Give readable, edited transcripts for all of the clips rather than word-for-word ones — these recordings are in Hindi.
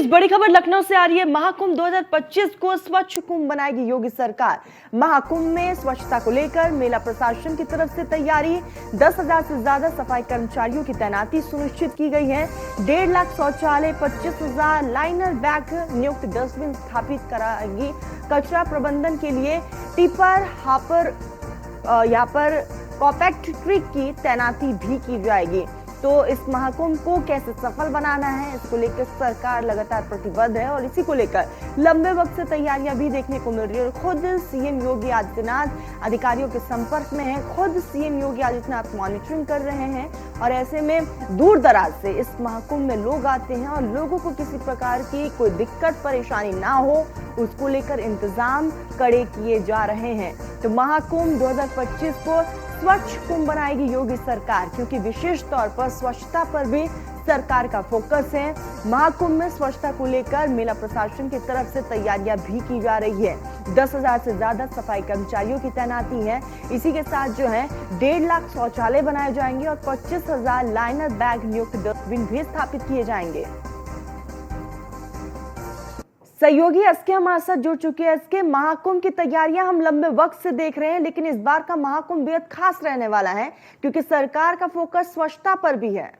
बड़ी खबर लखनऊ से आ रही है। महाकुंभ 2025 को स्वच्छ कुंभ बनाएगी योगी सरकार। महाकुंभ में स्वच्छता को लेकर मेला प्रशासन की तरफ से तैयारी, 10,000 से ज्यादा सफाई कर्मचारियों की तैनाती सुनिश्चित की गई है। 1.5 लाख शौचालय, 25,000 लाइनर बैग नियुक्त, डस्टबिन स्थापित कराएगी। कचरा प्रबंधन के लिए टिपर हापर यहाँ पर कॉम्पैक्ट ट्रक की तैनाती भी की जाएगी। तो इस महाकुंभ को कैसे सफल बनाना है, इसको लेकर सरकार लगातार प्रतिबद्ध है और इसी को लेकर लंबे वक्त से तैयारियां भी देखने को मिल रही है। खुद सीएम योगी आदित्यनाथ अधिकारियों के संपर्क में है, खुद सीएम योगी आदित्यनाथ मॉनिटरिंग कर रहे हैं और ऐसे में दूर दराज से इस महाकुंभ में लोग आते हैं और लोगों को किसी प्रकार की कोई दिक्कत परेशानी ना हो, उसको लेकर इंतजाम कड़े किए जा रहे हैं। तो महाकुंभ 2025 को स्वच्छ कुंभ बनाएगी योगी सरकार, क्योंकि विशेष तौर पर स्वच्छता पर भी सरकार का फोकस है। महाकुंभ में स्वच्छता को लेकर मेला प्रशासन की तरफ से तैयारियां भी की जा रही है। 10,000 से ज्यादा सफाई कर्मचारियों की तैनाती है। इसी के साथ जो है 1.5 लाख शौचालय बनाए जाएंगे और 25,000 लाइनर बैग नियुक्त डस्टबिन भी स्थापित किए जाएंगे। सहयोगी एसके हमारे साथ जुड़ चुके हैं। एसके, महाकुंभ की तैयारियां हम लंबे वक्त से देख रहे हैं, लेकिन इस बार का महाकुंभ बेहद खास रहने वाला है क्योंकि सरकार का फोकस स्वच्छता पर भी है।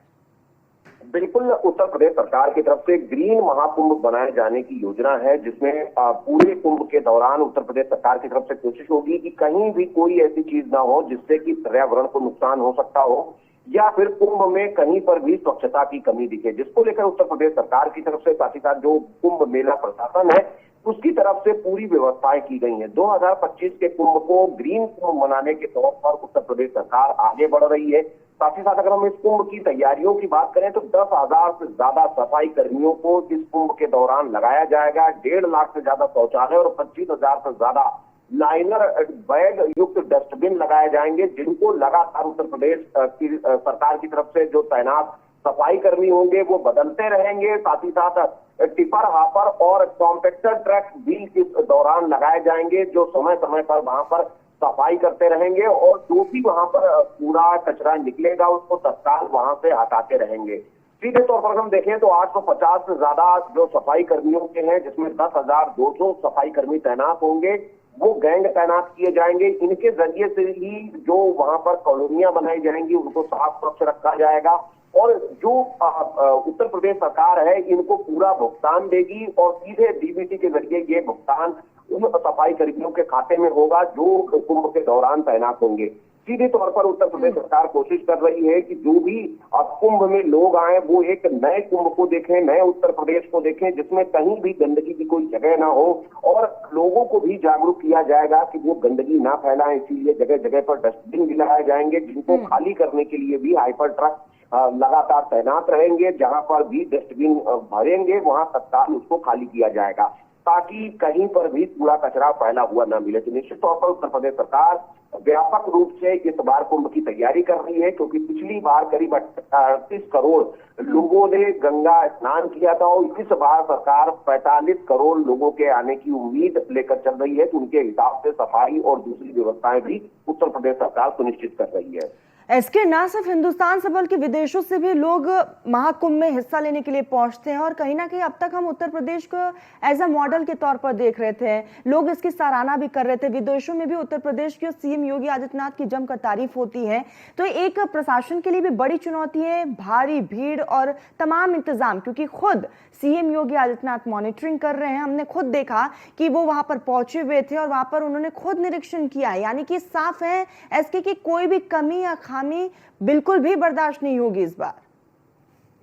बिल्कुल, उत्तर प्रदेश सरकार की तरफ से ग्रीन महाकुंभ बनाए जाने की योजना है, जिसमें पूरे कुंभ के दौरान उत्तर प्रदेश सरकार की तरफ से कोशिश होगी कि कहीं भी कोई ऐसी चीज ना हो जिससे कि पर्यावरण को नुकसान हो सकता हो या फिर कुंभ में कहीं पर भी स्वच्छता की कमी दिखे, जिसको लेकर उत्तर प्रदेश सरकार की तरफ से साथ ही साथ जो कुंभ मेला प्रशासन है उसकी तरफ से पूरी व्यवस्थाएं की गई हैं। 2025 के कुंभ को ग्रीन कुंभ मनाने के तौर पर उत्तर प्रदेश सरकार आगे बढ़ रही है। साथ ही साथ अगर हम इस कुंभ की तैयारियों की बात करें तो 10,000 से ज्यादा सफाई कर्मियों को इस कुंभ के दौरान लगाया जाएगा। 1.5 लाख से ज्यादा शौचालय और 25,000 से ज्यादा लाइनर बैग युक्त डस्टबिन लगाए जाएंगे, जिनको लगातार उत्तर प्रदेश की सरकार की तरफ से जो तैनात सफाई कर्मी होंगे वो बदलते रहेंगे। साथ ही साथ टिपर हापर और कॉम्पैक्टर ट्रक भी इस दौरान लगाए जाएंगे, जो समय समय पर वहां पर सफाई करते रहेंगे और जो भी वहां पर कूड़ा कचरा निकलेगा उसको तत्काल वहां से हटाते रहेंगे। सीधे तौर पर हम देखें तो 850 से ज्यादा जो सफाई कर्मियों के हैं, जिसमें 10,200 सफाई कर्मी तैनात होंगे, वो गैंग तैनात किए जाएंगे। इनके जरिए से ही जो वहां पर कॉलोनियां बनाई जाएंगी उनको साफ स्वच्छ रखा जाएगा और जो उत्तर प्रदेश सरकार है इनको पूरा भुगतान देगी और सीधे डीबीटी के जरिए ये भुगतान उन सफाई कर्मियों के खाते में होगा जो कुंभ के दौरान तैनात होंगे। सीधे तौर पर उत्तर प्रदेश सरकार कोशिश कर रही है कि जो भी कुंभ में लोग आए वो एक नए कुंभ को देखें, नए उत्तर प्रदेश को देखें, जिसमें कहीं भी गंदगी की कोई जगह ना हो और लोगों को भी जागरूक किया जाएगा कि वो गंदगी ना फैलाएं। इसीलिए जगह जगह पर डस्टबिन भी लगाए जाएंगे, जिनको खाली करने के लिए भी हाइपर ट्रक लगातार तैनात रहेंगे। जहां पर भी डस्टबिन भरेंगे वहां तत्काल उसको खाली किया जाएगा ताकि कहीं पर भी कूड़ा कचरा फैला हुआ ना मिले। तो निश्चित तौर पर उत्तर प्रदेश सरकार व्यापक रूप से इस बार कुंभ की तैयारी कर रही है, क्योंकि पिछली बार करीब 38 करोड़ लोगों ने गंगा स्नान किया था और इस बार सरकार 45 करोड़ लोगों के आने की उम्मीद लेकर चल रही है। तो उनके हिसाब से सफाई और दूसरी व्यवस्थाएं भी उत्तर प्रदेश सरकार सुनिश्चित कर रही है। एसके, ना सिर्फ हिंदुस्तान से बल्कि विदेशों से भी लोग महाकुंभ में हिस्सा लेने के लिए पहुंचते हैं और कहीं ना कहीं अब तक हम उत्तर प्रदेश को एज अ मॉडल के तौर पर देख रहे थे, लोग इसकी सराहना भी कर रहे थे। विदेशों में भी उत्तर प्रदेश के सीएम योगी आदित्यनाथ की जमकर तारीफ होती है। तो एक प्रशासन के लिए भी बड़ी चुनौती है, भारी भीड़ और तमाम इंतजाम, क्योंकि खुद सीएम योगी आदित्यनाथ मॉनिटरिंग कर रहे हैं। हमने खुद देखा कि वो वहां पर पहुंचे हुए थे और वहां पर उन्होंने खुद निरीक्षण किया है। यानी कि साफ है एसके की कोई भी कमी या खामी बिल्कुल भी बर्दाश्त नहीं होगी इस बार।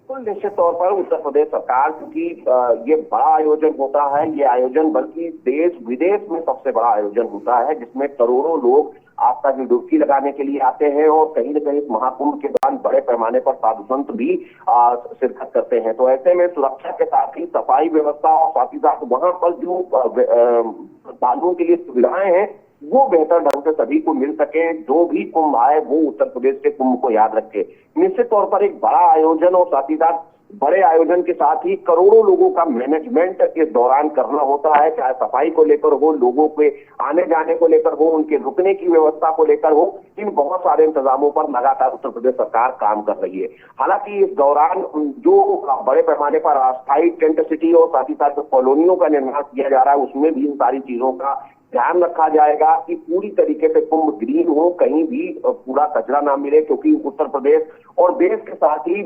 बिल्कुल, निश्चित तौर पर उत्तर प्रदेश सरकार, क्योंकि ये बड़ा आयोजन होता है, ये आयोजन बल्कि देश विदेश में सबसे बड़ा आयोजन होता है, जिसमें करोड़ों लोग आस्था की डुबकी लगाने के लिए आते हैं और कहीं न कहीं महाकुंभ के दौरान बड़े पैमाने पर साधु संत भी शिरकत करते हैं। तो ऐसे में सुरक्षा के साथ ही सफाई व्यवस्था और साथ ही साथ वहां पर जो श्रद्धालुओं के लिए सुविधाएं हैं वो बेहतर ढंग से सभी को मिल सके। जो भी कुंभ आए वो उत्तर प्रदेश के कुंभ को याद रखे। निश्चित तौर पर एक बड़ा आयोजन और साथ ही साथ बड़े आयोजन के साथ ही करोड़ों लोगों का मैनेजमेंट इस दौरान करना होता है, चाहे सफाई को लेकर हो, लोगों के आने जाने को लेकर हो, उनके रुकने की व्यवस्था को लेकर हो। इन बहुत सारे इंतजामों पर लगातार उत्तर प्रदेश सरकार काम कर रही है। हालांकि इस दौरान जो बड़े पैमाने पर अस्थायी टेंट सिटी और साथ ही साथ कॉलोनियों का निर्माण किया जा रहा है, उसमें भी इन सारी चीजों का ध्यान रखा जाएगा कि पूरी तरीके से कुंभ ग्रीन हो, कहीं भी कूड़ा कचरा ना मिले, क्योंकि उत्तर प्रदेश और देश के साथ ही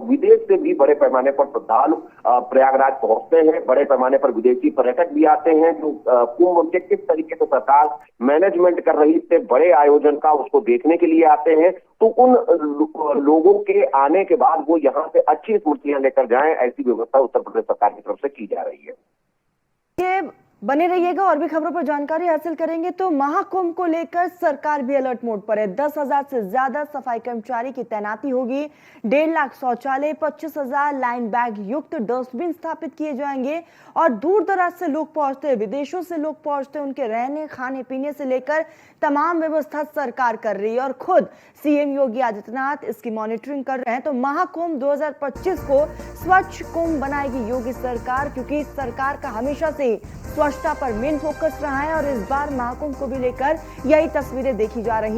विदेश से भी बड़े पैमाने पर श्रद्धालु प्रयागराज पहुंचते हैं। बड़े पैमाने पर विदेशी पर्यटक भी आते हैं जो कुंभ के किस तरीके से सरकार मैनेजमेंट कर रही है बड़े आयोजन का, उसको देखने के लिए आते हैं। तो उन लोगों के आने के बाद वो यहाँ से अच्छी स्मृतियां लेकर जाएं, ऐसी व्यवस्था उत्तर प्रदेश सरकार की तरफ से की जा रही है। ये बने रहिएगा, और भी खबरों पर जानकारी हासिल करेंगे। तो महाकुंभ को लेकर सरकार भी अलर्ट मोड पर है। 10,000 से ज्यादा सफाई कर्मचारी की तैनाती होगी। 1.5 लाख शौचालय, 25,000 लाइन बैग युक्त डस्टबिन स्थापित किए जाएंगे। और दूर दराज से लोग पहुंचते हैं, विदेशों से लोग पहुंचते हैं, उनके रहने खाने पीने से लेकर तमाम व्यवस्था सरकार कर रही है और खुद सीएम योगी आदित्यनाथ इसकी मॉनिटरिंग कर रहे हैं। तो महाकुंभ 2025 को स्वच्छ कुंभ बनाएगी योगी सरकार, क्योंकि सरकार का हमेशा से स्वच्छता पर मेन फोकस रहा है और इस बार महाकुंभ को भी लेकर यही तस्वीरें देखी जा रही